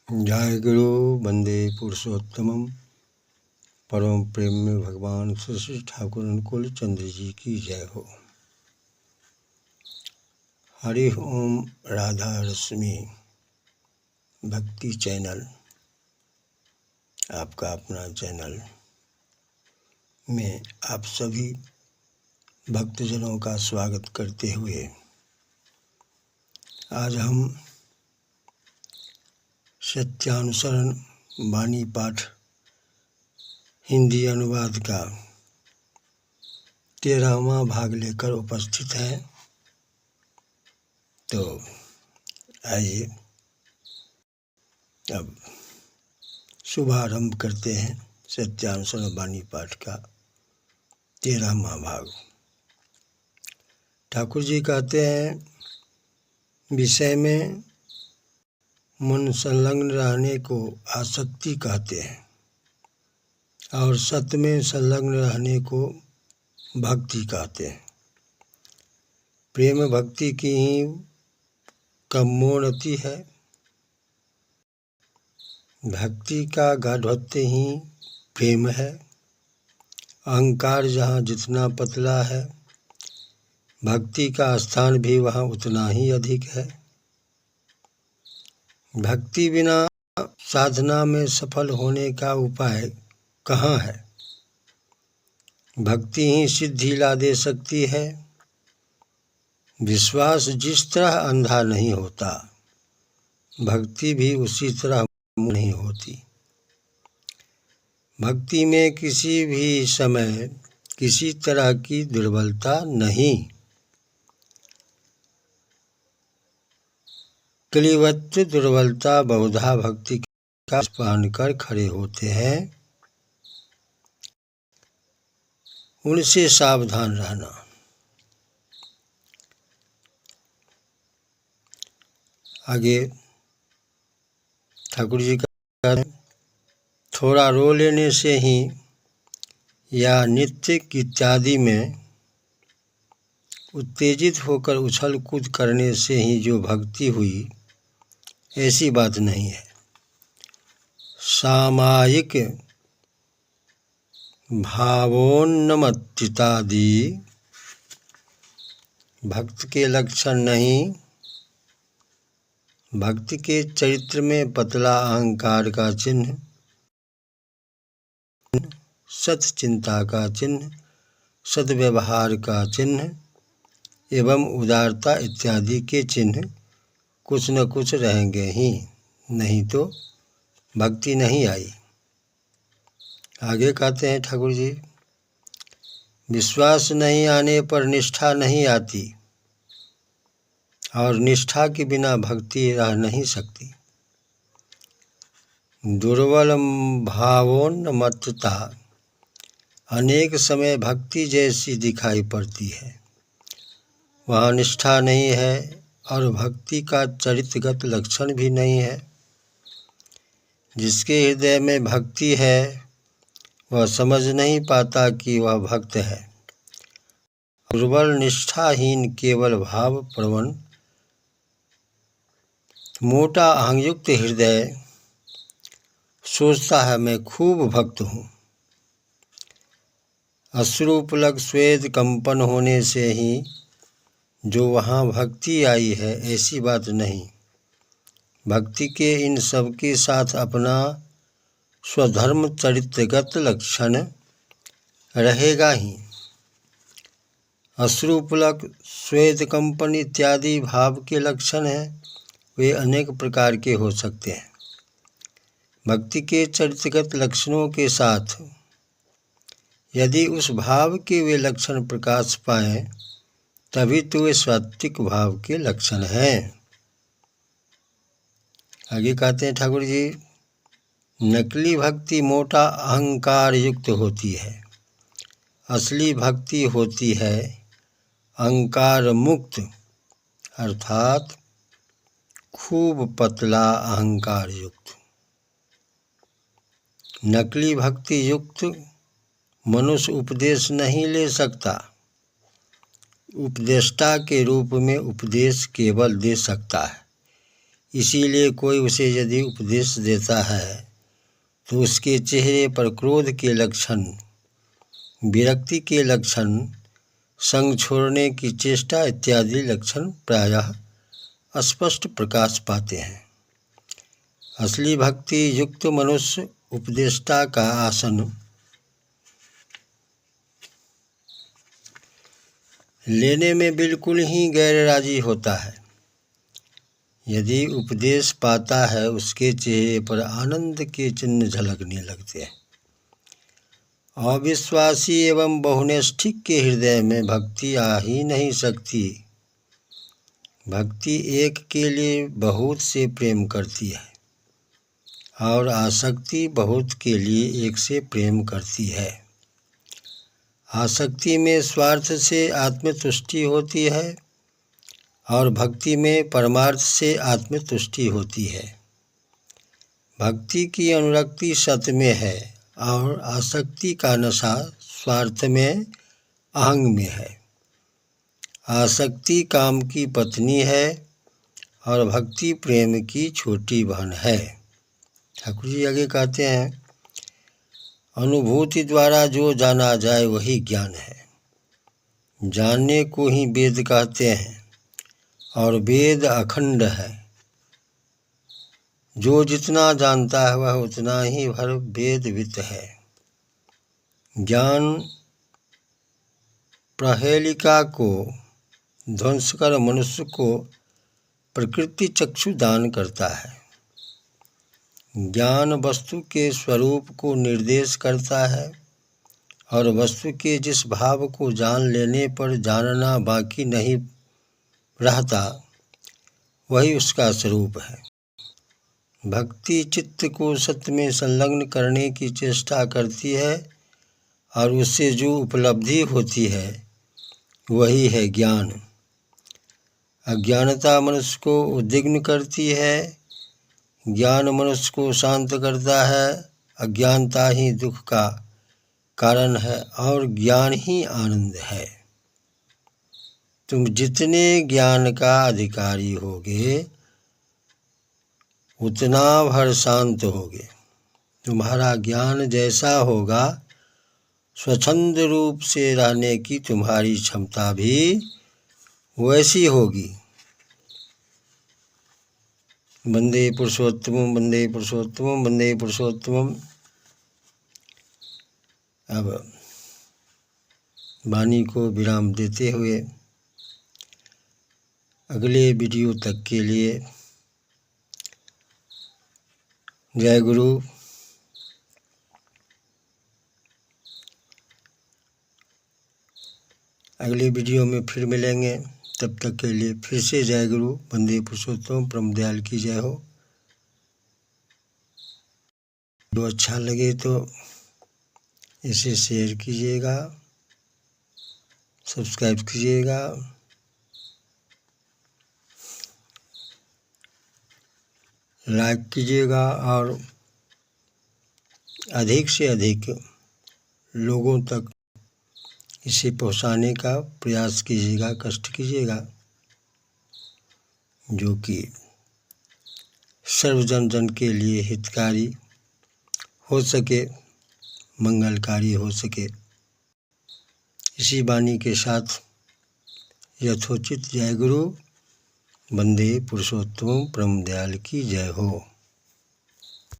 जय गुरु वंदे पुरुषोत्तमम। परम प्रेम में भगवान श्री ठाकुर अनुकूल चंद्र जी की जय हो। हरि ओम। राधा रश्मि भक्ति चैनल, आपका अपना चैनल में आप सभी भक्तजनों का स्वागत करते हुए आज हम सत्यानुसरण वाणी पाठ हिंदी अनुवाद का 13वां भाग लेकर उपस्थित हैं। तो आइए अब शुभारंभ करते हैं सत्यानुसरण वाणी पाठ का 13वां भाग। ठाकुर जी कहते हैं विषय में मन संलग्न रहने को आसक्ति कहते हैं और सत्य में संलग्न रहने को भक्ति कहते हैं। प्रेम भक्ति की ही कमोन्नति है। भक्ति का गाढ़त्य ही प्रेम है। अहंकार जहाँ जितना पतला है, भक्ति का स्थान भी वहाँ उतना ही अधिक है। भक्ति बिना साधना में सफल होने का उपाय कहाँ है? भक्ति ही सिद्धि ला दे सकती है। विश्वास जिस तरह अंधा नहीं होता, भक्ति भी उसी तरह नहीं होती। भक्ति में किसी भी समय किसी तरह की दुर्बलता नहीं। क्लीवत्व दुर्बलता बहुधा भक्ति का पहन कर खड़े होते हैं। उनसे सावधान रहना। आगे ठाकुर जी का थोड़ा रो लेने से ही या नृत्य इत्यादि में उत्तेजित होकर उछल कूद करने से ही जो भक्ति हुई, ऐसी बात नहीं है। सामायिक भावोन्नमत्तितादि भक्त के लक्षण नहीं। भक्ति के चरित्र में पतला अहंकार का चिन्ह, सत्चिंता का चिन्ह, सद्व्यवहार का चिन्ह एवं उदारता इत्यादि के चिन्ह कुछ न कुछ रहेंगे ही, नहीं तो भक्ति नहीं आई। आगे कहते हैं ठाकुर जी, विश्वास नहीं आने पर निष्ठा नहीं आती और निष्ठा के बिना भक्ति रह नहीं सकती। दुर्बल भावोन्मत्तता अनेक समय भक्ति जैसी दिखाई पड़ती है। वहाँ निष्ठा नहीं है और भक्ति का चरित्रगत लक्षण भी नहीं है। जिसके हृदय में भक्ति है वह समझ नहीं पाता कि वह भक्त है। दुर्बल निष्ठाहीन केवल भाव प्रवण मोटा अहंयुक्त हृदय सोचता है मैं खूब भक्त हूँ। अश्रुपलक स्वेद कंपन होने से ही जो वहाँ भक्ति आई है, ऐसी बात नहीं। भक्ति के इन सब के साथ अपना स्वधर्म चरित्रगत लक्षण रहेगा ही। अश्रुपलक स्वेद कंपन इत्यादि भाव के लक्षण हैं, वे अनेक प्रकार के हो सकते हैं। भक्ति के चरित्रगत लक्षणों के साथ यदि उस भाव के वे लक्षण प्रकाश पाएं, तभी तो वे सात्विक भाव के लक्षण हैं। आगे कहते हैं ठाकुर जी, नकली भक्ति मोटा अहंकार युक्त होती है। असली भक्ति होती है अहंकार मुक्त, अर्थात खूब पतला अहंकार युक्त। नकली भक्ति युक्त मनुष्य उपदेश नहीं ले सकता। उपदेष्टा के रूप में उपदेश केवल दे सकता है। इसीलिए कोई उसे यदि उपदेश देता है तो उसके चेहरे पर क्रोध के लक्षण, विरक्ति के लक्षण, संग छोड़ने की चेष्टा इत्यादि लक्षण प्रायः स्पष्ट प्रकाश पाते हैं। असली भक्ति युक्त मनुष्य उपदेष्टा का आसन लेने में बिल्कुल ही गैर राजी होता है। यदि उपदेश पाता है उसके चेहरे पर आनंद के चिन्ह झलकने लगते हैं। अविश्वासी एवं बहुनिष्ठिक के हृदय में भक्ति आ ही नहीं सकती। भक्ति एक के लिए बहुत से प्रेम करती है और आसक्ति बहुत के लिए एक से प्रेम करती है। आसक्ति में स्वार्थ से आत्मतुष्टि होती है और भक्ति में परमार्थ से आत्मतुष्टि होती है। भक्ति की अनुरक्ति सत में है और आसक्ति का नशा स्वार्थ में, अहंग में है। आसक्ति काम की पत्नी है और भक्ति प्रेम की छोटी बहन है। ठाकुर जी आगे कहते हैं, अनुभूति द्वारा जो जाना जाए वही ज्ञान है। जानने को ही वेद कहते हैं और वेद अखंड है। जो जितना जानता है वह उतना ही भर वेदवित है। ज्ञान प्रहेलिका को ध्वंस कर मनुष्य को प्रकृति चक्षु दान करता है। ज्ञान वस्तु के स्वरूप को निर्देश करता है और वस्तु के जिस भाव को जान लेने पर जानना बाकी नहीं रहता वही उसका स्वरूप है। भक्ति चित्त को सत्य में संलग्न करने की चेष्टा करती है और उससे जो उपलब्धि होती है वही है ज्ञान। अज्ञानता मनुष्य को उद्विग्न करती है, ज्ञान मनुष्य को शांत करता है। अज्ञानता ही दुख का कारण है और ज्ञान ही आनंद है। तुम जितने ज्ञान का अधिकारी होगे उतना भर शांत होगे। तुम्हारा ज्ञान जैसा होगा स्वच्छंद रूप से रहने की तुम्हारी क्षमता भी वैसी होगी। वंदे पुरुषोत्तमं वंदे पुरुषोत्तमं वंदे पुरुषोत्तमं। अब वाणी को विराम देते हुए अगले वीडियो तक के लिए जय गुरु। अगले वीडियो में फिर मिलेंगे, तब तक के लिए फिर से जय गुरु। वंदे पुरुषोत्तम परम दयाल की जय हो। जो अच्छा लगे तो इसे शेयर कीजिएगा, सब्सक्राइब कीजिएगा, लाइक कीजिएगा और अधिक से अधिक लोगों तक इसे पहुंचाने का प्रयास कीजिएगा, कष्ट कीजिएगा, जो कि सर्वजन जन के लिए हितकारी हो सके, मंगलकारी हो सके। इसी वाणी के साथ यथोचित जय गुरु। वंदे पुरुषोत्तम परम दयाल की जय हो।